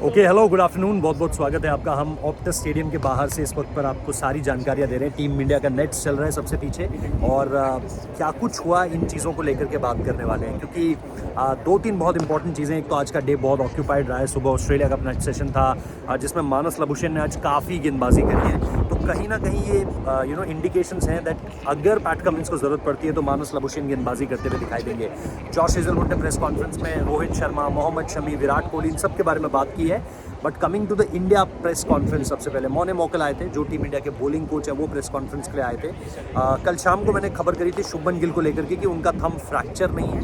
Okay, hello, good afternoon, बहुत बहुत स्वागत है आपका। हम ऑप्टस स्टेडियम के बाहर से इस वक्त पर आपको सारी जानकारियां दे रहे हैं। टीम इंडिया का नेट्स चल रहा है सबसे पीछे, और क्या कुछ हुआ इन चीज़ों को लेकर के बात करने वाले हैं, क्योंकि दो तीन बहुत इंपॉर्टेंट चीज़ें। एक तो आज का डे बहुत ऑक्यूपाइड रहा है। सुबह ऑस्ट्रेलिया का अपना सेशन था जिसमें मानस लबुशेन ने आज काफ़ी गेंदबाजी करी है। तो कहीं ना कहीं ये इंडिकेशंस हैं दैट अगर पैट कमिंस को ज़रूरत पड़ती है तो मानस लबुशेन गेंदबाजी करते हुए दिखाई देंगे। जॉश हेजलवुड ने प्रेस कॉन्फ्रेंस में रोहित शर्मा, मोहम्मद शमी, विराट कोहली, इन सब के बारे में बात की है। But coming to the India press conference, सबसे पहले मोने मोकल आए थे, जो टीम इंडिया के बॉलिंग कोच है, वो प्रेस कॉन्फ्रेंस के लिए आए थे। कल शाम को मैंने खबर करी थी शुभमन गिल को लेकर के कि उनका थंब फ्रैक्चर नहीं है,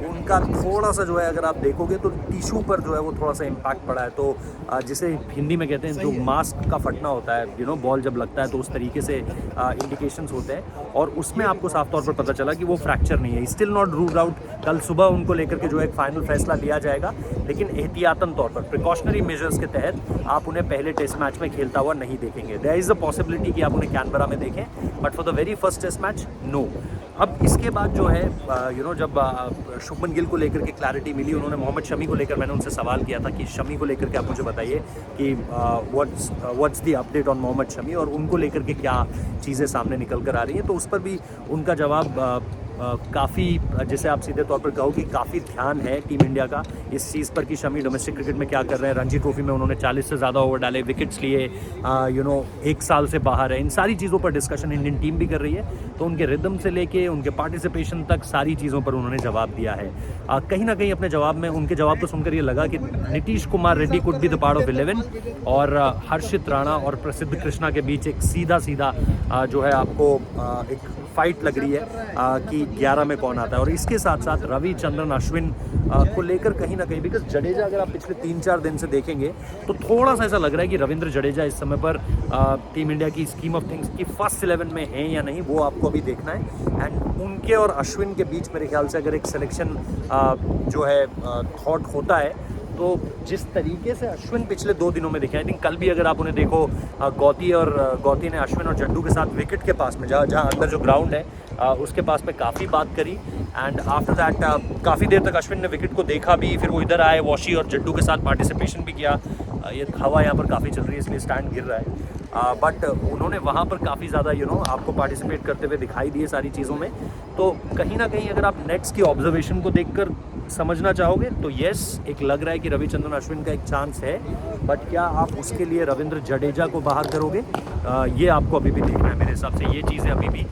उनका थोड़ा सा जो है, अगर आप देखोगे तो टिश्यू पर जो है वो थोड़ा सा इम्पैक्ट पड़ा है। तो जिसे हिंदी में कहते हैं जो मास्क का फटना होता है, बॉल जब लगता है तो उस तरीके से इंडिकेशंस होते हैं, और उसमें आपको साफ तौर पर पता चला कि वो फ्रैक्चर नहीं है। Still not ruled out. कल सुबह उनको लेकर के जो है एक फाइनल फैसला लिया जाएगा, लेकिन एहतियातन तौर पर, प्रिकॉशनरी मेजर्स के तहत आप उन्हें पहले टेस्ट मैच में खेलता हुआ नहीं देखेंगे। देयर इज़ अ पॉसिबिलिटी कि आप उन्हें कैनबरा में देखें, but for the very first test match no. अब इसके बाद जो है जब शुभमन गिल को लेकर के क्लैरिटी मिली, उन्होंने मोहम्मद शमी को लेकर, मैंने उनसे सवाल किया था कि शमी को लेकर के आप मुझे बताइए कि what's the update on Mohammed Shami, और उनको लेकर के क्या चीज़ें सामने निकल कर आ रही हैं। तो उस पर भी उनका जवाब काफ़ी, जैसे आप सीधे तौर पर कहो कि काफ़ी ध्यान है टीम इंडिया का इस चीज़ पर कि शमी डोमेस्टिक क्रिकेट में क्या कर रहे हैं। रणजी ट्रॉफी में उन्होंने 40 से ज़्यादा ओवर डाले, विकेट्स लिए, एक साल से बाहर है। इन सारी चीज़ों पर डिस्कशन इंडियन टीम भी कर रही है। तो उनके रिदम से लेके उनके पार्टिसिपेशन तक सारी चीज़ों पर उन्होंने जवाब दिया है। कहीं ना कहीं अपने जवाब में, उनके जवाब को सुनकर ये लगा कि Nitish Kumar Reddy could be the part of 11, और हर्षित राणा और प्रसिद्ध कृष्णा के बीच एक सीधा जो है आपको एक फाइट लग रही है कि 11 में कौन आता है। और इसके साथ साथ रविचंद्रन अश्विन को लेकर कहीं ना कहीं, बिकॉज जडेजा, अगर आप पिछले 3-4 दिन से देखेंगे तो थोड़ा सा ऐसा लग रहा है कि रविंद्र जडेजा इस समय पर टीम इंडिया की स्कीम ऑफ थिंग्स की फर्स्ट 11 में है या नहीं, वो आपको अभी देखना है। एंड उनके और अश्विन के बीच मेरे ख्याल से अगर एक सिलेक्शन जो है थॉट होता है, तो जिस तरीके से अश्विन पिछले 2 दिनों में दिखे, आई थिंक कल भी अगर आप उन्हें देखो, गौती ने अश्विन और जड्डू के साथ विकेट के पास में, जहाँ अंदर जो ग्राउंड है उसके पास में काफ़ी बात करी। एंड आफ्टर दैट काफ़ी देर तक अश्विन ने विकेट को देखा भी, फिर वो इधर आए, वॉशी और जड्डू के साथ पार्टिसिपेशन भी किया। ये हवा यहाँ पर काफ़ी चल रही है इसलिए स्टैंड गिर रहा है, बट उन्होंने वहाँ पर काफ़ी ज़्यादा आपको पार्टिसिपेट करते हुए दिखाई दिए सारी चीज़ों में। तो कहीं ना कहीं अगर आप नेट्स की ऑब्जर्वेशन को देखकर समझना चाहोगे तो येस, एक लग रहा है कि रविचंद्रन अश्विन का एक चांस है, बट क्या आप उसके लिए रविंद्र जडेजा को बाहर करोगे, ये आपको अभी भी देखना है। मेरे हिसाब से ये चीज़ें अभी भी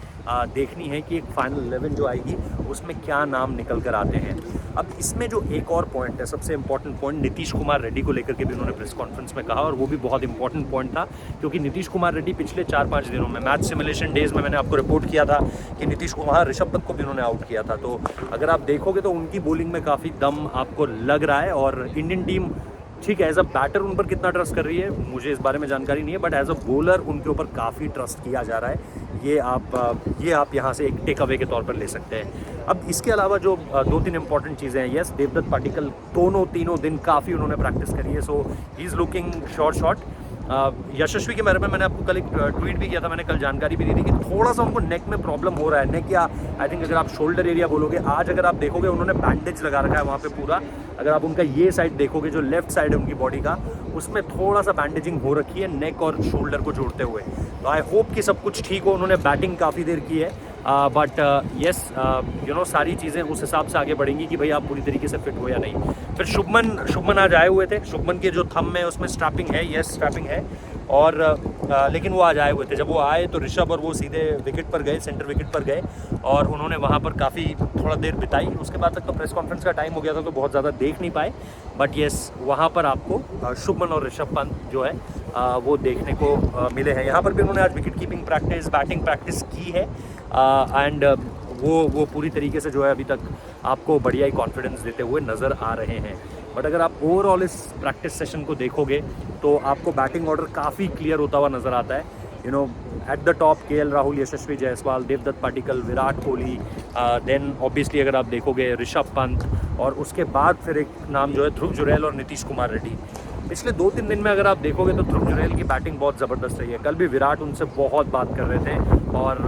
देखनी है कि एक फाइनल 11 जो आएगी उसमें क्या नाम निकल कर आते हैं। अब इसमें जो एक और पॉइंट है, सबसे इंपॉर्टेंट पॉइंट, नीतीश कुमार रेड्डी को लेकर के भी उन्होंने प्रेस कॉन्फ्रेंस में कहा, और वो भी बहुत इंपॉर्टेंट पॉइंट था, क्योंकि नीतीश कुमार रेड्डी पिछले 4-5 दिनों में मैच सिमुलेशन डेज में मैंने आपको रिपोर्ट किया था कि नीतीश कुमार, ऋषभ पंत को भी उन्होंने आउट किया था। तो अगर आप देखोगे तो उनकी बॉलिंग में काफ़ी दम आपको लग रहा है, और इंडियन टीम, ठीक है, एज अ बैटर उन पर कितना ट्रस्ट कर रही है मुझे इस बारे में जानकारी नहीं है, बट एज अ बॉलर उनके ऊपर काफ़ी ट्रस्ट किया जा रहा है। ये आप यहाँ से एक टेक अवे के तौर पर ले सकते हैं। अब इसके अलावा जो 2-3 इंपॉर्टेंट चीज़ें हैं, यस, देवदत्त पाटिकल तीनों दिन काफ़ी उन्होंने प्रैक्टिस करी है, सो ही इज़ लुकिंग शॉर्ट। यशस्वी के बारे में मैंने आपको कल एक ट्वीट भी किया था, मैंने कल जानकारी भी दी थी कि थोड़ा सा उनको नेक में प्रॉब्लम हो रहा है। नेक या आई थिंक अगर आप शोल्डर एरिया बोलोगे, आज अगर आप देखोगे उन्होंने बैंडेज लगा रखा है वहाँ पे पूरा। अगर आप उनका ये साइड देखोगे, जो लेफ्ट साइड है उनकी बॉडी का, उसमें थोड़ा सा बैंडेजिंग हो रखी है नेक और शोल्डर को जोड़ते हुए। तो आई होप कि सब कुछ ठीक हो। उन्होंने बैटिंग काफ़ी देर की है, बट येस, सारी चीज़ें उस हिसाब से आगे बढ़ेंगी कि भाई आप पूरी तरीके से फिट हो या नहीं। फिर शुभमन आज आए हुए थे। शुभमन के जो थंब में उसमें स्ट्रैपिंग है, येस स्ट्रैपिंग है, और लेकिन वो आज आए हुए थे। जब वो आए तो ऋषभ और वो सीधे विकेट पर गए, सेंटर विकेट पर गए, और उन्होंने वहाँ पर काफ़ी थोड़ा देर बिताई। उसके बाद तक तो प्रेस कॉन्फ्रेंस का टाइम हो गया था, तो बहुत ज़्यादा देख नहीं पाए, बट येस, वहाँ पर आपको शुभमन और ऋषभ पंत जो है वो देखने को मिले हैं। यहाँ पर भी उन्होंने आज wicket keeping practice, batting practice की है, एंड वो पूरी तरीके से जो है अभी तक आपको बढ़िया ही कॉन्फिडेंस देते हुए नज़र आ रहे हैं। बट अगर आप ओवरऑल इस प्रैक्टिस सेशन को देखोगे तो आपको बैटिंग ऑर्डर काफ़ी क्लियर होता हुआ नज़र आता है। At the top KL Rahul, Yashasvi Jaiswal, Devdutt Padikkal, Virat Kohli, then obviously अगर आप देखोगे ऋषभ पंत, और उसके बाद फिर एक नाम जो है ध्रुव जुरैल और नीतीश कुमार रेड्डी। पिछले 2-3 दिन में अगर आप देखोगे तो ध्रुव जुरैल की बैटिंग बहुत ज़बरदस्त रही है। कल भी विराट उनसे बहुत बात कर रहे थे और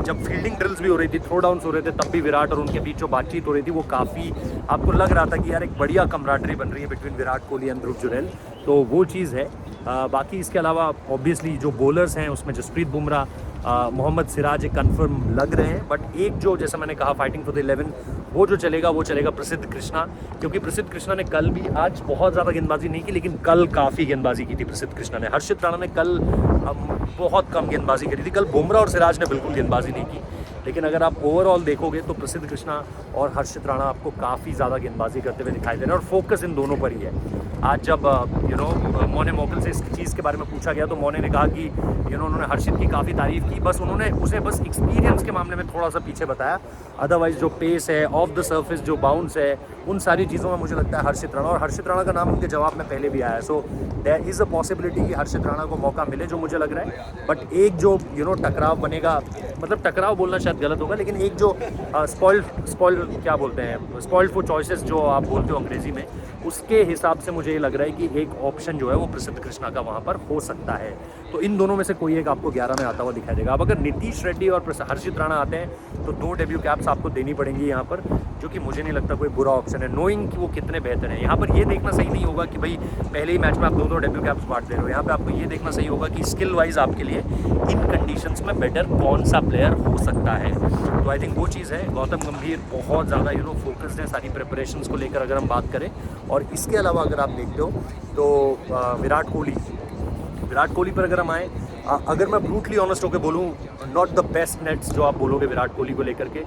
जब फील्डिंग ड्रिल्स भी हो रही थी, थ्रो डाउन्स हो रहे थे, तब भी विराट और उनके बीच जो बातचीत हो रही थी वो काफ़ी आपको लग रहा था कि यार एक बढ़िया कमराडरी बन रही है बिटवीन विराट कोहली एंड ध्रुव जुरैल। तो वो चीज़ है। बाकी इसके अलावा ऑब्वियसली जो बॉलर्स हैं उसमें जसप्रीत बुमराह, मोहम्मद सिराज एक कन्फर्म लग रहे हैं, बट एक जो जैसा मैंने कहा फाइटिंग फॉर द 11 वो चलेगा प्रसिद्ध कृष्णा, क्योंकि प्रसिद्ध कृष्णा ने कल भी, आज बहुत ज़्यादा गेंदबाजी नहीं की लेकिन कल काफ़ी गेंदबाजी की थी प्रसिद्ध कृष्णा ने। हर्षित राणा ने कल बहुत कम गेंदबाजी करी थी। कल बुमराह और सिराज ने बिल्कुल गेंदबाजी नहीं की, लेकिन अगर आप ओवरऑल देखोगे तो प्रसिद्ध कृष्णा और हर्षित राणा आपको काफ़ी ज़्यादा गेंदबाजी करते हुए दिखाई दे रहे हैं और फोकस इन दोनों पर ही है। आज जब मोने मोकल से इस चीज़ के बारे में पूछा गया तो मोने ने कहा कि उन्होंने हर्षित की काफ़ी तारीफ़ की, बस उन्होंने उसे बस एक्सपीरियंस के मामले में थोड़ा सा पीछे बताया। अदरवाइज जो पेस है, ऑफ द सर्फेस जो बाउंस है, उन सारी चीज़ों में मुझे लगता है हर्षित राणा, और हर्षित राणा का नाम उनके जवाब में पहले भी आया है। So there is a possibility कि हर्षित राणा को मौका मिले, जो मुझे लग रहा है। बट एक जो टकराव बनेगा, मतलब टकराव बोलना शायद गलत होगा, लेकिन एक जो स्पॉइल्ड क्या बोलते हैं, स्पॉइल्ड फॉर चॉइसेस जो आप बोलते हो अंग्रेजी में, उसके हिसाब से मुझे ये लग रहा है कि एक ऑप्शन जो है वो प्रसिद्ध कृष्णा का वहाँ पर हो सकता है। तो इन दोनों में से कोई एक आपको 11 में आता हुआ दिखाई देगा। अब अगर नीतीश रेड्डी और हर्षित राणा आते हैं तो 2 डेब्यू कैप्स आपको देनी पड़ेंगी यहाँ पर, जो कि मुझे नहीं लगता कोई बुरा ऑप्शन है, नोइंग कि वो कितने बेहतर हैं। यहाँ पर ये देखना सही नहीं होगा कि भाई पहले ही मैच में आप 2-2 डेब्यू कैप्स बांट दे रहे हो। यहाँ पे आपको ये देखना सही होगा कि स्किल वाइज आपके लिए इन कंडीशंस में बेटर कौन सा प्लेयर हो सकता है। तो आई थिंक वो चीज़ है। गौतम गंभीर बहुत ज़्यादा फोकस्ड है सारी प्रिपरेशंस को लेकर अगर हम बात करें। और इसके अलावा अगर आप देखते हो तो विराट कोहली पर अगर हम आए, अगर मैं ब्रूटली ऑनेस्ट होकर बोलूँ, नॉट द बेस्ट नेट्स जो आप बोलोगे विराट कोहली को लेकर के।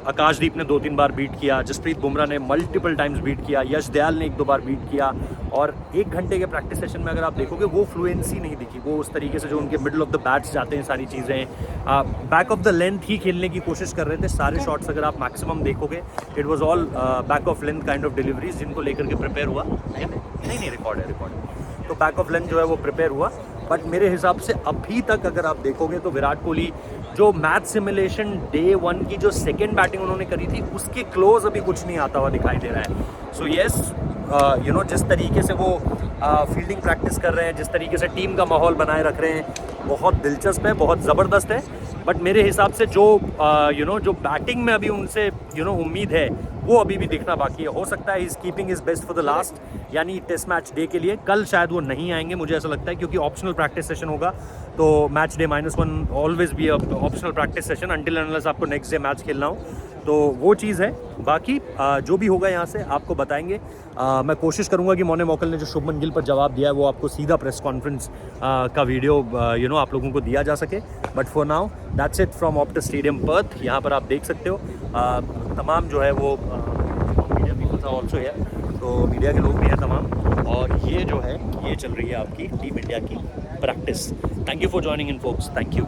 आकाशदीप ने 2-3 बार बीट किया, जसप्रीत बुमराह ने मल्टीपल टाइम्स बीट किया, यश दयाल ने 1-2 बार बीट किया, और 1 घंटे के प्रैक्टिस सेशन में अगर आप देखोगे वो फ्लुएंसी नहीं दिखी। वो उस तरीके से जो उनके मिडल ऑफ द बैट्स जाते हैं सारी चीज़ें, बैक ऑफ द लेंथ ही खेलने की कोशिश कर रहे थे। सारे शॉट्स अगर आप मैक्सिमम देखोगे, it was all back of length kind of deliveries जिनको लेकर के प्रिपेयर हुआ। नहीं रिकॉर्ड है। तो बैक ऑफ लेंथ जो है वो प्रिपेयर हुआ। बट मेरे हिसाब से अभी तक अगर आप देखोगे तो विराट कोहली जो मैच सिमुलेशन डे 1 की जो सेकेंड बैटिंग उन्होंने करी थी उसके क्लोज अभी कुछ नहीं आता हुआ दिखाई दे रहा है। सो येस, जिस तरीके से वो फील्डिंग प्रैक्टिस कर रहे हैं, जिस तरीके से टीम का माहौल बनाए रख रहे हैं, बहुत दिलचस्प है, बहुत ज़बरदस्त है। बट मेरे हिसाब से जो जो बैटिंग में अभी उनसे उम्मीद है वो अभी भी दिखना बाकी है। हो सकता है is keeping is best for the last, यानी टेस्ट मैच डे के लिए। कल शायद वो नहीं आएंगे, मुझे ऐसा लगता है, क्योंकि ऑप्शनल प्रैक्टिस सेशन होगा। तो match day -1 always be optional practice session until unless आपको नेक्स्ट डे मैच खेलना हो। तो वो चीज़ है। बाकी जो भी होगा यहाँ से आपको बताएंगे। मैं कोशिश करूँगा कि मोने मोकल ने जो शुभमन गिल पर जवाब दिया है वो आपको सीधा प्रेस कॉन्फ्रेंस का वीडियो आप लोगों को दिया जा सके। But for now that's it from Optus stadium Perth. यहाँ पर आप देख सकते हो तमाम जो है वो मीडिया पीपल्स आर ऑल्सो है, तो मीडिया के लोग भी हैं तमाम। और ये जो है ये चल रही है आपकी टीम इंडिया की practice. Thank you for joining in folks, thank you.